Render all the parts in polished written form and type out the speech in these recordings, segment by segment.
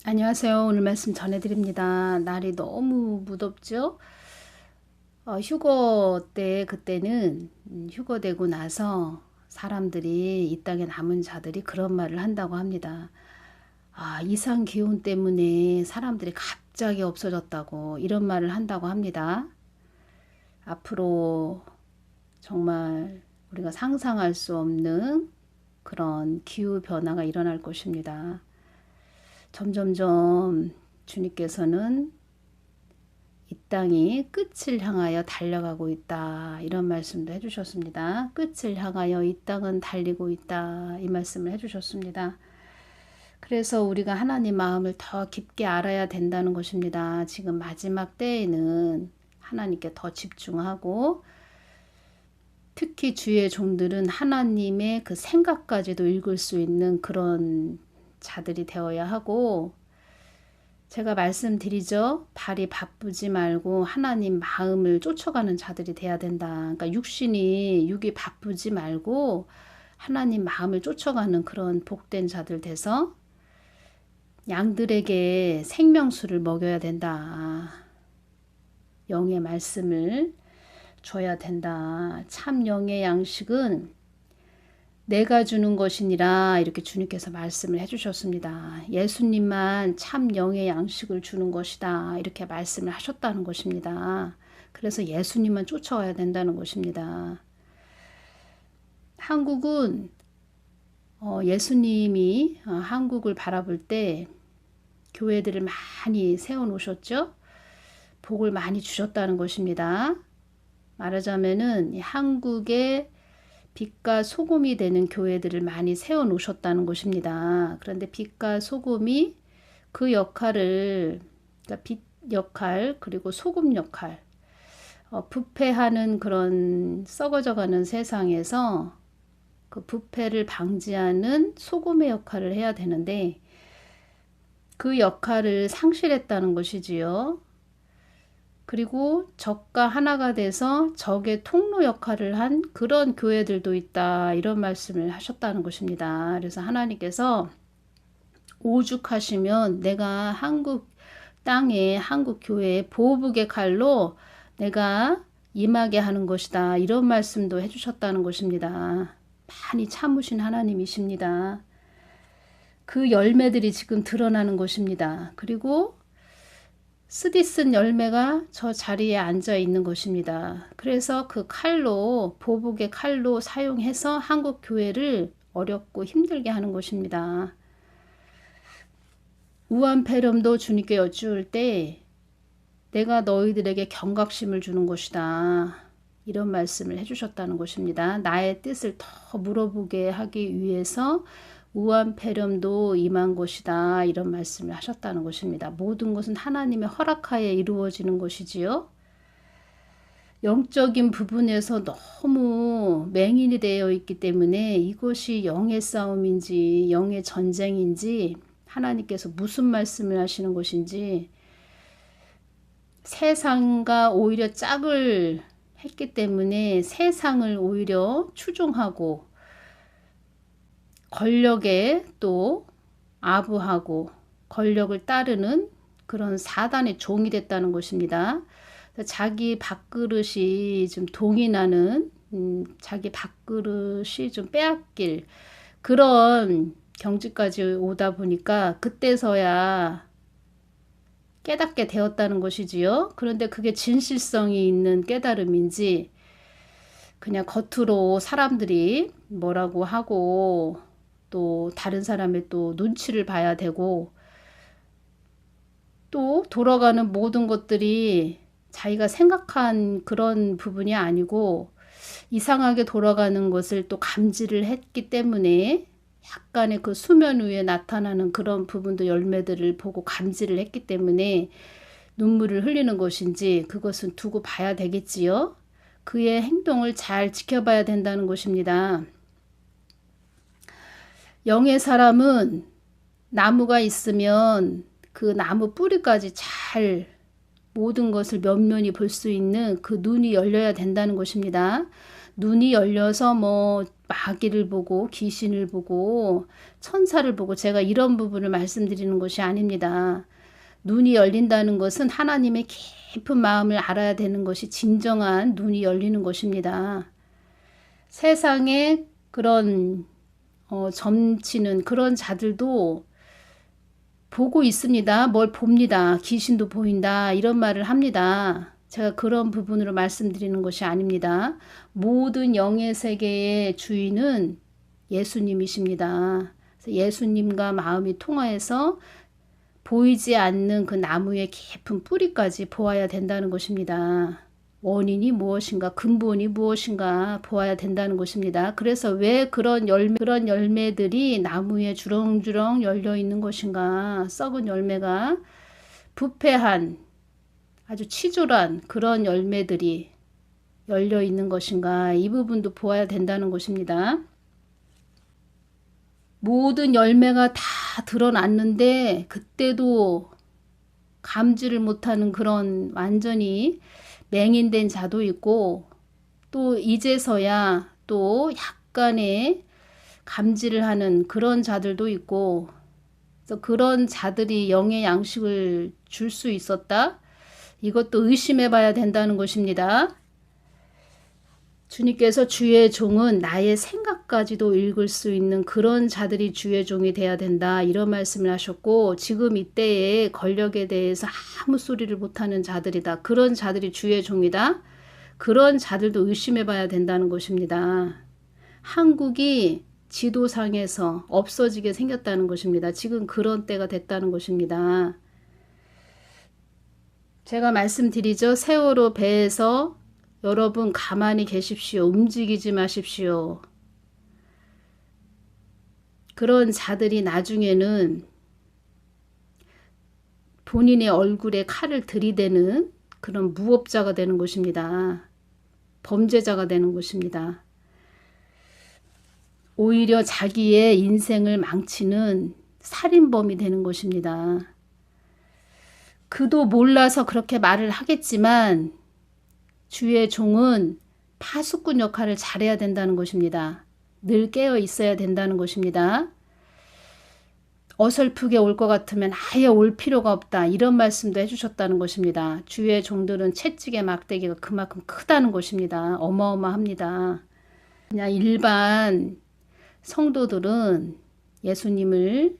안녕하세요. 오늘 말씀 전해드립니다. 날이 너무 무덥죠? 휴거 때, 그때는 휴거되고 나서 사람들이 이 땅에 남은 자들이 그런 말을 한다고 합니다. 이상 기온 때문에 사람들이 갑자기 없어졌다고 이런 말을 한다고 합니다. 앞으로 정말 우리가 상상할 수 없는 그런 기후 변화가 일어날 것입니다. 점점점 주님께서는 이 땅이 끝을 향하여 달려가고 있다. 이런 말씀도 해주셨습니다. 끝을 향하여 이 땅은 달리고 있다. 이 말씀을 해주셨습니다. 그래서 우리가 하나님 마음을 더 깊게 알아야 된다는 것입니다. 지금 마지막 때에는 하나님께 더 집중하고 특히 주의 종들은 하나님의 그 생각까지도 읽을 수 있는 그런 자들이 되어야 하고, 제가 말씀드리죠. 발이 바쁘지 말고 하나님 마음을 쫓아가는 자들이 돼야 된다. 그러니까 육이 바쁘지 말고 하나님 마음을 쫓아가는 그런 복된 자들 돼서 양들에게 생명수를 먹여야 된다. 영의 말씀을 줘야 된다. 참 영의 양식은 내가 주는 것이니라, 이렇게 주님께서 말씀을 해주셨습니다. 예수님만 참 영의 양식을 주는 것이다, 이렇게 말씀을 하셨다는 것입니다. 그래서 예수님만 쫓아와야 된다는 것입니다. 한국은 예수님이 한국을 바라볼 때 교회들을 많이 세워놓으셨죠. 복을 많이 주셨다는 것입니다. 말하자면은 한국의 빛과 소금이 되는 교회들을 많이 세워놓으셨다는 것입니다. 그런데 빛과 소금이 그 역할을, 그러니까 빛 역할 그리고 소금 역할, 부패하는 그런 썩어져가는 세상에서 그 부패를 방지하는 소금의 역할을 해야 되는데 그 역할을 상실했다는 것이지요. 그리고 적과 하나가 돼서 적의 통로 역할을 한 그런 교회들도 있다, 이런 말씀을 하셨다는 것입니다. 그래서 하나님께서 오죽하시면 내가 한국 땅에 한국 교회에 보복의 칼로 내가 임하게 하는 것이다, 이런 말씀도 해주셨다는 것입니다. 많이 참으신 하나님이십니다. 그 열매들이 지금 드러나는 것입니다. 그리고 스디슨 열매가 저 자리에 앉아 있는 것입니다. 그래서 그 칼로, 보복의 칼로 사용해서 한국 교회를 어렵고 힘들게 하는 것입니다. 우한폐렴도 주님께 여쭈을 때 내가 너희들에게 경각심을 주는 것이다, 이런 말씀을 해주셨다는 것입니다. 나의 뜻을 더 물어보게 하기 위해서 우한폐렴도 임한 것이다, 이런 말씀을 하셨다는 것입니다. 모든 것은 하나님의 허락하에 이루어지는 것이지요. 영적인 부분에서 너무 맹인이 되어 있기 때문에 이것이 영의 싸움인지 영의 전쟁인지 하나님께서 무슨 말씀을 하시는 것인지 세상과 오히려 짝을 했기 때문에 세상을 오히려 추종하고 권력에 또 아부하고 권력을 따르는 그런 사단의 종이 됐다는 것입니다. 자기 밥그릇이 좀 동이 나는, 자기 밥그릇이 좀 빼앗길 그런 경지까지 오다 보니까 그때서야 깨닫게 되었다는 것이지요. 그런데 그게 진실성이 있는 깨달음인지 그냥 겉으로 사람들이 뭐라고 하고 또 다른 사람의 또 눈치를 봐야 되고 또 돌아가는 모든 것들이 자기가 생각한 그런 부분이 아니고 이상하게 돌아가는 것을 또 감지를 했기 때문에 약간의 그 수면 위에 나타나는 그런 부분도 열매들을 보고 감지를 했기 때문에 눈물을 흘리는 것인지 그것은 두고 봐야 되겠지요. 그의 행동을 잘 지켜봐야 된다는 것입니다. 영의 사람은 나무가 있으면 그 나무 뿌리까지 잘 모든 것을 면면히 볼 수 있는 그 눈이 열려야 된다는 것입니다. 눈이 열려서 뭐 마귀를 보고 귀신을 보고 천사를 보고 제가 이런 부분을 말씀드리는 것이 아닙니다. 눈이 열린다는 것은 하나님의 깊은 마음을 알아야 되는 것이 진정한 눈이 열리는 것입니다. 세상에 그런 점치는 그런 자들도 보고 있습니다. 뭘 봅니다. 귀신도 보인다. 이런 말을 합니다. 제가 그런 부분으로 말씀드리는 것이 아닙니다. 모든 영의 세계의 주인은 예수님이십니다. 그래서 예수님과 마음이 통하여서 보이지 않는 그 나무의 깊은 뿌리까지 보아야 된다는 것입니다. 원인이 무엇인가, 근본이 무엇인가 보아야 된다는 것입니다. 그래서 왜 그런 열매들이 나무에 주렁주렁 열려 있는 것인가, 썩은 열매가 부패한 아주 치졸한 그런 열매들이 열려 있는 것인가, 이 부분도 보아야 된다는 것입니다. 모든 열매가 다 드러났는데 그때도 감지를 못하는 그런 완전히 맹인된 자도 있고, 또 이제서야 또 약간의 감지를 하는 그런 자들도 있고, 그래서 그런 자들이 영의 양식을 줄 수 있었다? 이것도 의심해 봐야 된다는 것입니다. 주님께서 주의 종은 나의 생각까지도 읽을 수 있는 그런 자들이 주의 종이 돼야 된다, 이런 말씀을 하셨고, 지금 이때의 권력에 대해서 아무 소리를 못하는 자들이다, 그런 자들이 주의 종이다, 그런 자들도 의심해 봐야 된다는 것입니다. 한국이 지도상에서 없어지게 생겼다는 것입니다. 지금 그런 때가 됐다는 것입니다. 제가 말씀드리죠. 세월호 배에서 여러분 가만히 계십시오. 움직이지 마십시오. 그런 자들이 나중에는 본인의 얼굴에 칼을 들이대는 그런 무법자가 되는 것입니다. 범죄자가 되는 것입니다. 오히려 자기의 인생을 망치는 살인범이 되는 것입니다. 그도 몰라서 그렇게 말을 하겠지만 주의 종은 파수꾼 역할을 잘해야 된다는 것입니다. 늘 깨어 있어야 된다는 것입니다. 어설프게 올 것 같으면 아예 올 필요가 없다, 이런 말씀도 해주셨다는 것입니다. 주의 종들은 채찍의 막대기가 그만큼 크다는 것입니다. 어마어마합니다. 그냥 일반 성도들은 예수님을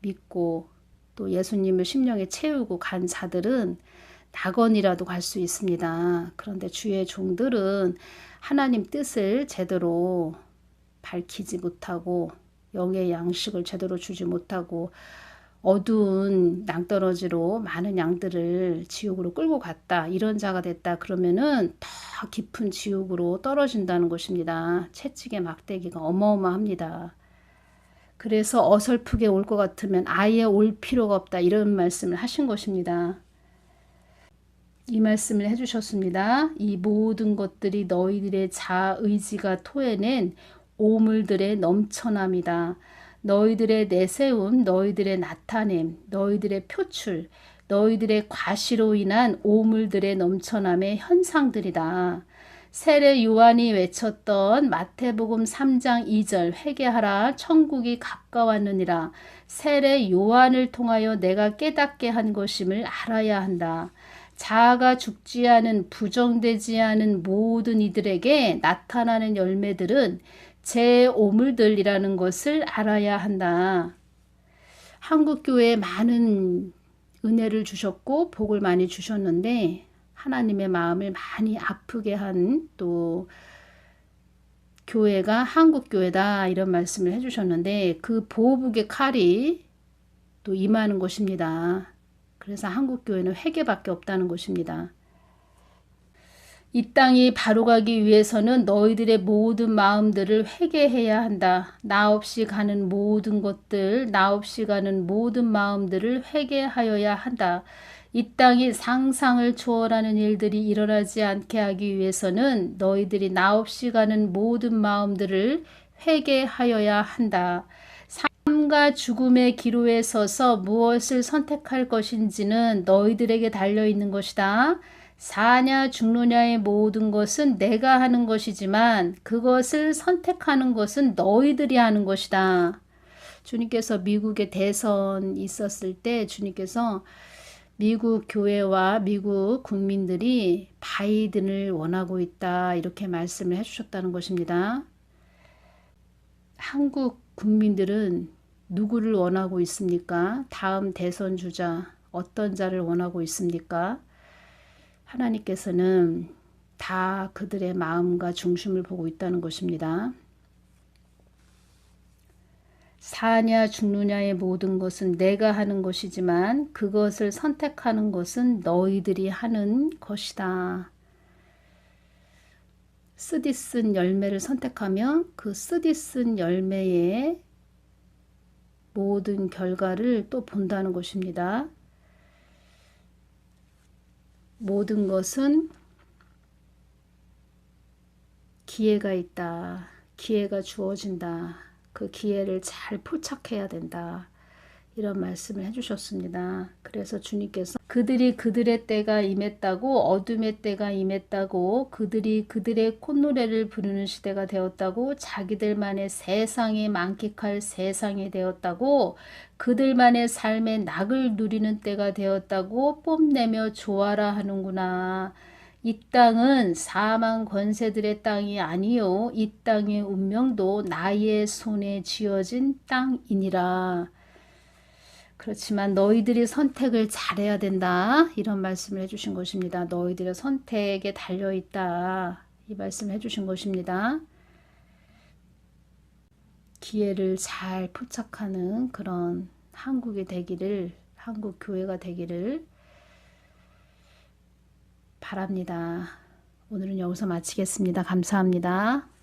믿고 또 예수님을 심령에 채우고 간 자들은 낙원이라도 갈 수 있습니다. 그런데 주의 종들은 하나님 뜻을 제대로 밝히지 못하고 영의 양식을 제대로 주지 못하고 어두운 낭떠러지로 많은 양들을 지옥으로 끌고 갔다, 이런 자가 됐다 그러면은 더 깊은 지옥으로 떨어진다는 것입니다. 채찍의 막대기가 어마어마합니다. 그래서 어설프게 올 것 같으면 아예 올 필요가 없다, 이런 말씀을 하신 것입니다. 이 말씀을 해주셨습니다. 이 모든 것들이 너희들의 자의지가 토해낸 오물들의 넘쳐남이다. 너희들의 내세움, 너희들의 나타냄, 너희들의 표출, 너희들의 과시로 인한 오물들의 넘쳐남의 현상들이다. 세례 요한이 외쳤던 마태복음 3장 2절 회개하라 천국이 가까웠느니라. 세례 요한을 통하여 내가 깨닫게 한 것임을 알아야 한다. 자아가 죽지 않은 부정되지 않은 모든 이들에게 나타나는 열매들은 제 오물들이라는 것을 알아야 한다. 한국교회에 많은 은혜를 주셨고 복을 많이 주셨는데 하나님의 마음을 많이 아프게 한 또 교회가 한국교회다, 이런 말씀을 해주셨는데 그 보복의 칼이 또 임하는 것입니다. 그래서 한국교회는 회개밖에 없다는 것입니다. 이 땅이 바로 가기 위해서는 너희들의 모든 마음들을 회개해야 한다. 나 없이 가는 모든 것들, 나 없이 가는 모든 마음들을 회개하여야 한다. 이 땅이 상상을 초월하는 일들이 일어나지 않게 하기 위해서는 너희들이 나 없이 가는 모든 마음들을 회개하여야 한다. 삶과 죽음의 기로에 서서 무엇을 선택할 것인지는 너희들에게 달려있는 것이다. 사냐 죽느냐의 모든 것은 내가 하는 것이지만 그것을 선택하는 것은 너희들이 하는 것이다. 주님께서 미국에 대선 있었을 때 주님께서 미국 교회와 미국 국민들이 바이든을 원하고 있다 이렇게 말씀을 해주셨다는 것입니다. 한국 국민들은 누구를 원하고 있습니까? 다음 대선 주자 어떤 자를 원하고 있습니까? 하나님께서는 다 그들의 마음과 중심을 보고 있다는 것입니다. 사냐 죽느냐의 모든 것은 내가 하는 것이지만 그것을 선택하는 것은 너희들이 하는 것이다. 쓰디쓴 열매를 선택하면 그 쓰디쓴 열매의 모든 결과를 또 본다는 것입니다. 모든 것은 기회가 있다. 기회가 주어진다. 그 기회를 잘 포착해야 된다. 이런 말씀을 해주셨습니다. 그래서 주님께서 그들이 그들의 때가 임했다고, 어둠의 때가 임했다고, 그들이 그들의 콧노래를 부르는 시대가 되었다고, 자기들만의 세상에 만끽할 세상이 되었다고, 그들만의 삶의 낙을 누리는 때가 되었다고 뽐내며 좋아라 하는구나. 이 땅은 사망 권세들의 땅이 아니요 이 땅의 운명도 나의 손에 쥐어진 땅이니라. 그렇지만 너희들이 선택을 잘해야 된다. 이런 말씀을 해주신 것입니다. 너희들의 선택에 달려있다. 이 말씀을 해주신 것입니다. 기회를 잘 포착하는 그런 한국이 되기를, 한국 교회가 되기를 바랍니다. 오늘은 여기서 마치겠습니다. 감사합니다.